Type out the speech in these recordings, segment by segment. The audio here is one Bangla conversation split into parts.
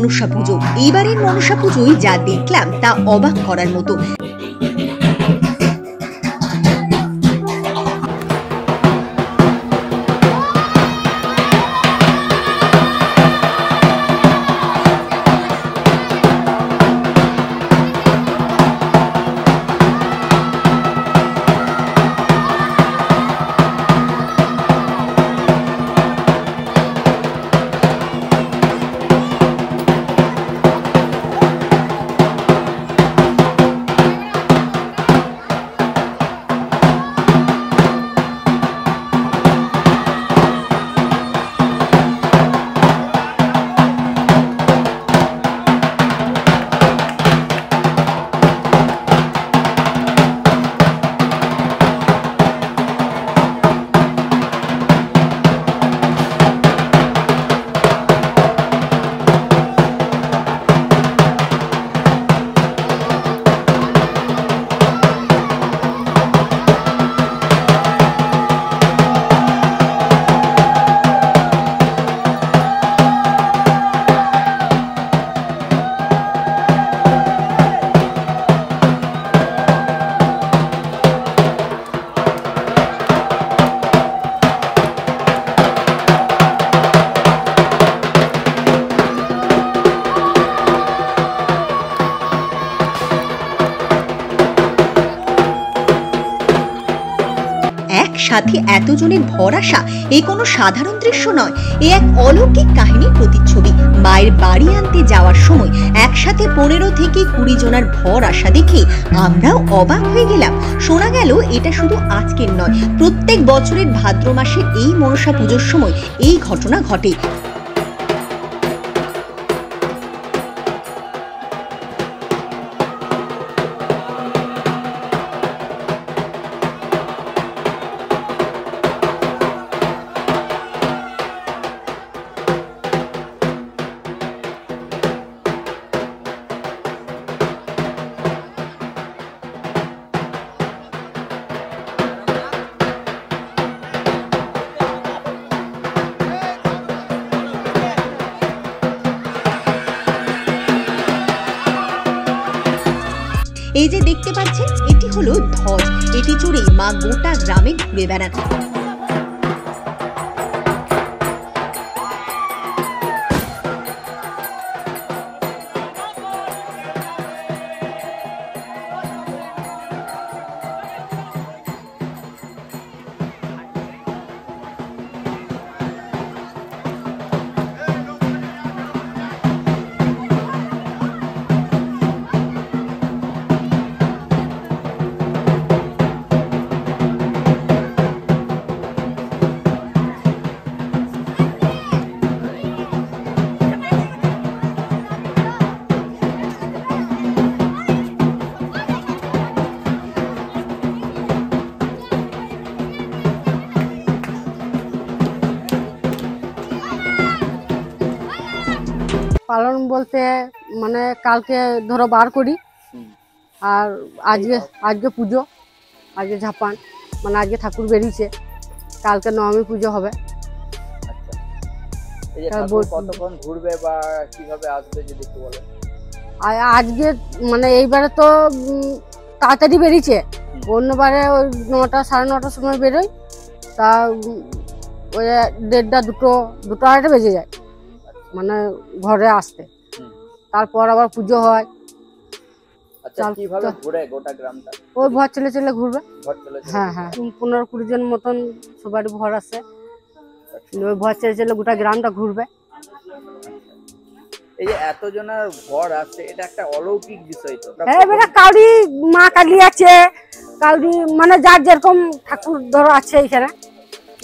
মনসা পুজো। এবারের মনসা পুজোয় যা দেখলাম তা অবাক করার মতো। সাথে এতজনের ভর আসা এ কোনো সাধারণ দৃশ্য নয়, এ এক অলৌকিক কাহিনীর প্রতিচ্ছবি। মায়ের বাড়ি আনতে যাওয়ার সময় একসাথে 15 থেকে 20 জনের ভর আসা দেখে আমরাও অবাক হয়ে গেলাম। শোনা গেল এটা শুধু আজকের নয়, প্রত্যেক বছরের ভাদ্র মাসের এই মনসা পুজোর সময় এই ঘটনা ঘটে। এই যে দেখতে পাচ্ছেন, এটি হলো ধ্বজ। এটি চড়ে মা গোটা গ্রামে ঘুরে বেড়ান। পালন বলতে মানে কালকে ধরো বার করি, আর আজকে পুজো, আজকে ঝাপান, মানে আজকে ঠাকুর বেরিয়েছে, কালকে নবমী পুজো হবে। কতক্ষণ ঘুরবে বা কিভাবে আসবে যদি একটু বলেন। আজকে মানে এইবারে তো তাড়াতাড়ি বেরিয়েছে, অন্যবারে ওই 9টা সাড়ে 9টার সময় বেরোয়, তা ওই 1:30 2 2:30 বেজে যায় মানে ঘরে আসতে। তারপর আবার পুজো হয়। কিভাবে ঘুরে গোটা গ্রামটা? ওই ভর চলে চলে ঘুরবে। হ্যাঁ হ্যাঁ, 15-20 জন মতন সবারই ভর আছে, ওই ভর চলে চলে গোটা গ্রামটা ঘুরবে। এই যে এতজনের ভর আছে, এটা একটা অলৌকিক বিষয় তো। এবারে কাউরি মা কালী আছে, কাউরি মানে যার যেরকম ঠাকুর ধরো আছে এখানে।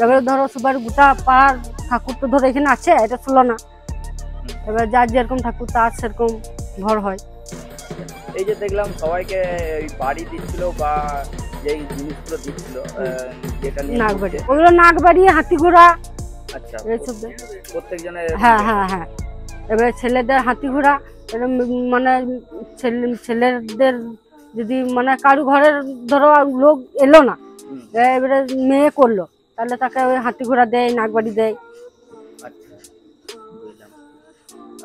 এবারে ধরো সবার গোটা পাড়ার ঠাকুর তো ধরো এখানে আছে, এটা ছিল না। এবার যার যেরকম ঠাকুর তার সেরকম ভর হয়। এই যে দেখলাম সবাইকে বাড়ি দিচ্ছিল বা যে জিনিসগুলো দিচ্ছিল, যেটা নাগবাড়ি, ওগুলো নাগবাড়ি, হাতি ঘোড়া। আচ্ছা, এইসব প্রত্যেকজনের। হ্যাঁ হ্যাঁ হ্যাঁ, এবারে ছেলেদের হাতি ঘোড়া, মানে ছেলেদের যদি মানে কারু ঘরের ধরো লোক এলো না, এবারে মেয়ে করলো, তাহলে তাকে ওই হাতি ঘোড়া দেয়, নাগবাড়ি দেয়।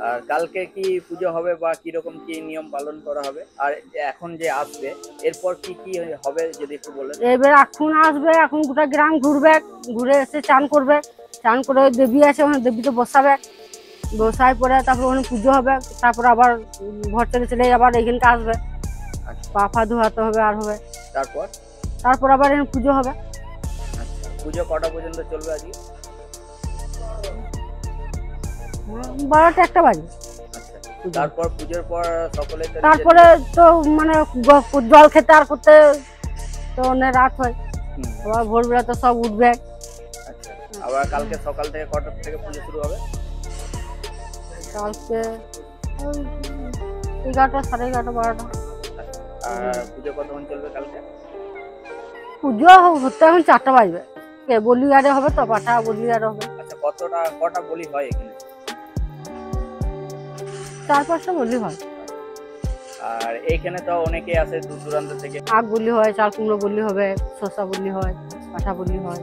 আর কালকে কি পুজো হবে বা কিরকম কি নিয়ম পালন করা হবে, আর এখন যে আসবে এরপর কি কি হবে যদি একটু বলেন। এবার এখন আসবে, এখন গোটা গ্রাম ঘুরবে, ঘুরে এসে চান করবে, চান করে ওই দেবী আছে ওখানে দেবীতে বসাবে, বসায় পরে তারপর ওখানে পুজো হবে, তারপর আবার ঘর ছেড়ে চলে আবার এইখানকে আসবে, আচ্ছা, পা ফা ধোয়াতে হবে আর হবে, তারপর তারপর আবার এখানে পুজো হবে। আচ্ছা, পুজো কটা পর্যন্ত চলবে আজকে? 12টা 1টা বাজে। আচ্ছা, তারপর পুজোর পর সকলে তো তারপরে তো মানে জল খেতে আর করতে তো অনেক রাত হয়, হুম, আবার ভোরবেলা তো সব উঠবে। আচ্ছা, আবার কালকে সকাল থেকে কটা থেকে পুজো শুরু হবে? কালকে ওই 11টা 11:30 12টা। আর পুজো কতক্ষণ চলবে কালকে? পুজো হতে এখন 4টা বাজবে, কে বলি আরে হবে তো, পাঠা বলি আরে হবে। আচ্ছা, কটা বলি হয় এখানে? 4-5টা বলি হয়। আর এইখানে তো অনেকে আসে দূর দূরান্ত থেকে। আগ বলি হয়, চাল কুমড়ো বলি হবে, শসা বলি হয়, পাঠা বলি হয়,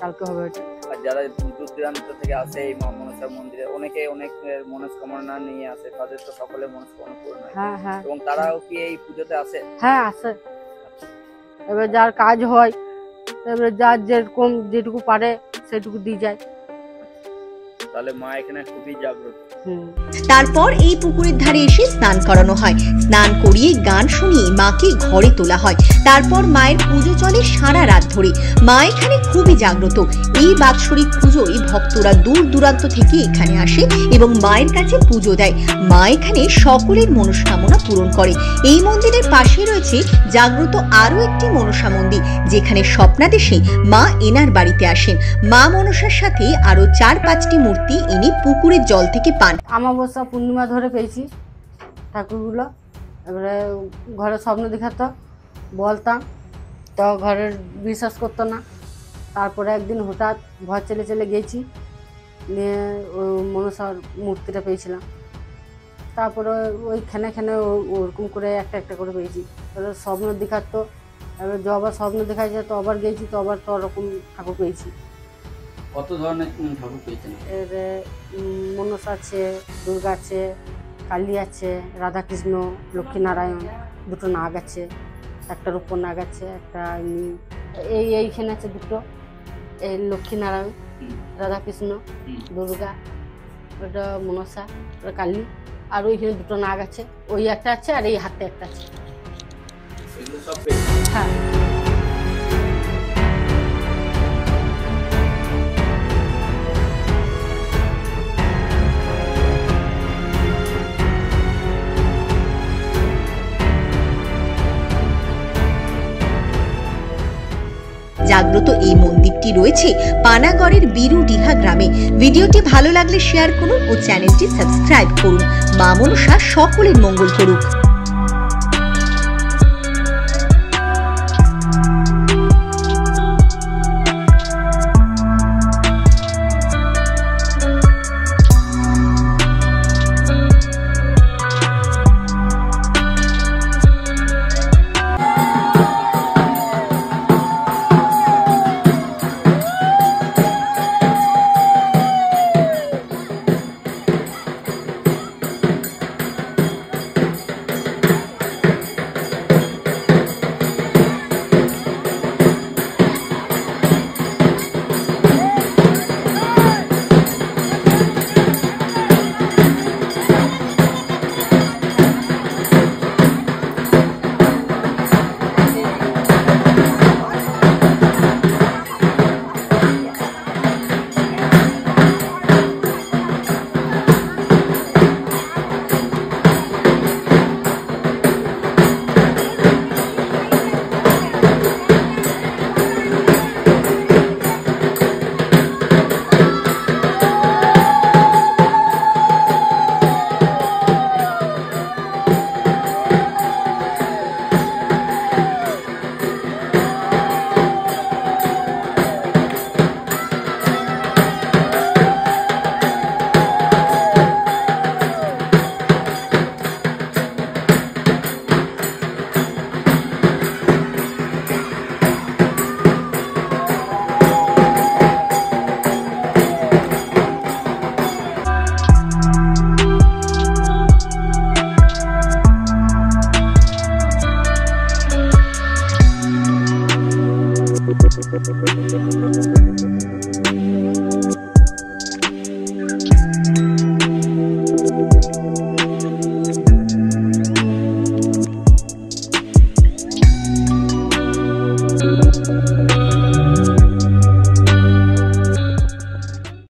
কালকে হবে ওটা। আর যারা দূর দূরান্ত থেকে আসে এই মা মনসা মন্দিরে, অনেকে অনেক মনস্কামনা নিয়ে আসে, তাদের তো সকলে মনস্কামনা পূরণ হয়, হ্যাঁ হ্যাঁ এবং তারাও কি এই পুজোতে আসে? হ্যাঁ আসে। এবার যার কাজ হয়, এবার যার যেরকম যেটুকু পারে সেটুকু দিয়ে যায়। তাহলে মা এখানে খুবই জাগ্রত। তারপর এই পুকুরের ধারে এসে স্নান করানো হয়, স্নান করিয়ে গান শুনিয়ে মাকে ঘরে তোলা হয়। তারপর মায়ের পুজো চলে সারা রাত ধরে। মা এখানে খুবই জাগ্রত। এই বাৎসরিক পুজোয় ভক্তরা দূর দূরান্ত থেকে এখানে আসে এবং মায়ের কাছে পুজো দেয়। মা এখানে সকলের মনস্কামনা পূরণ করে। এই মন্দিরের পাশে রয়েছে জাগ্রত আরো একটি মনসা মন্দির, যেখানে স্বপ্নাদেশে মা এনার বাড়িতে আসেন। মা মনসার সাথে আরো 4-5টি মূর্তি ইনি পুকুরের জল থেকে পান। আমাবস্যা পূর্ণিমা ধরে পেয়েছি ঠাকুরগুলো। এবারে ঘরে স্বপ্ন দেখাতো, বলতাম তো ঘরের বিশ্বাস করতো না। তারপরে একদিন হঠাৎ ঘর চলে গেছি, নিয়ে ওই মনসার মূর্তিটা পেয়েছিলাম। তারপরে ওইখানে ওরকম করে একটা করে পেয়েছি। এবার স্বপ্ন দেখাতো, এবার যবার স্বপ্ন দেখা যায় তো আবার গেছি, তো আবার তো ওরকম ঠাকুর পেয়েছি। কত ধরনের ঠাকুর পেয়েছেন? এর মনসা আছে, দুর্গা আছে, কালী আছে, রাধাকৃষ্ণ, লক্ষ্মীনারায়ণ, দুটো নাগ আছে, একটা রূপর নাগ আছে, একটা এইখানে আছে দুটো, এই লক্ষ্মীনারায়ণ, রাধাকৃষ্ণ, দুর্গা, ওটা মনসা, ওটা কালী, আর ওইখানে দুটো নাগ আছে, ওই একটা আছে আর এই হাতে একটা আছে। এগুলো সব পেয়েছেন? হ্যাঁ। জাগ্রত এই মন্দিরটি রয়েছে পানাগড়ের বিরুডিহা গ্রামে। ভিডিওটি ভালো লাগলে শেয়ার করুন ও চ্যানেলটি সাবস্ক্রাইব করুন। মা মনসা সকলের মঙ্গল করুক। হবে।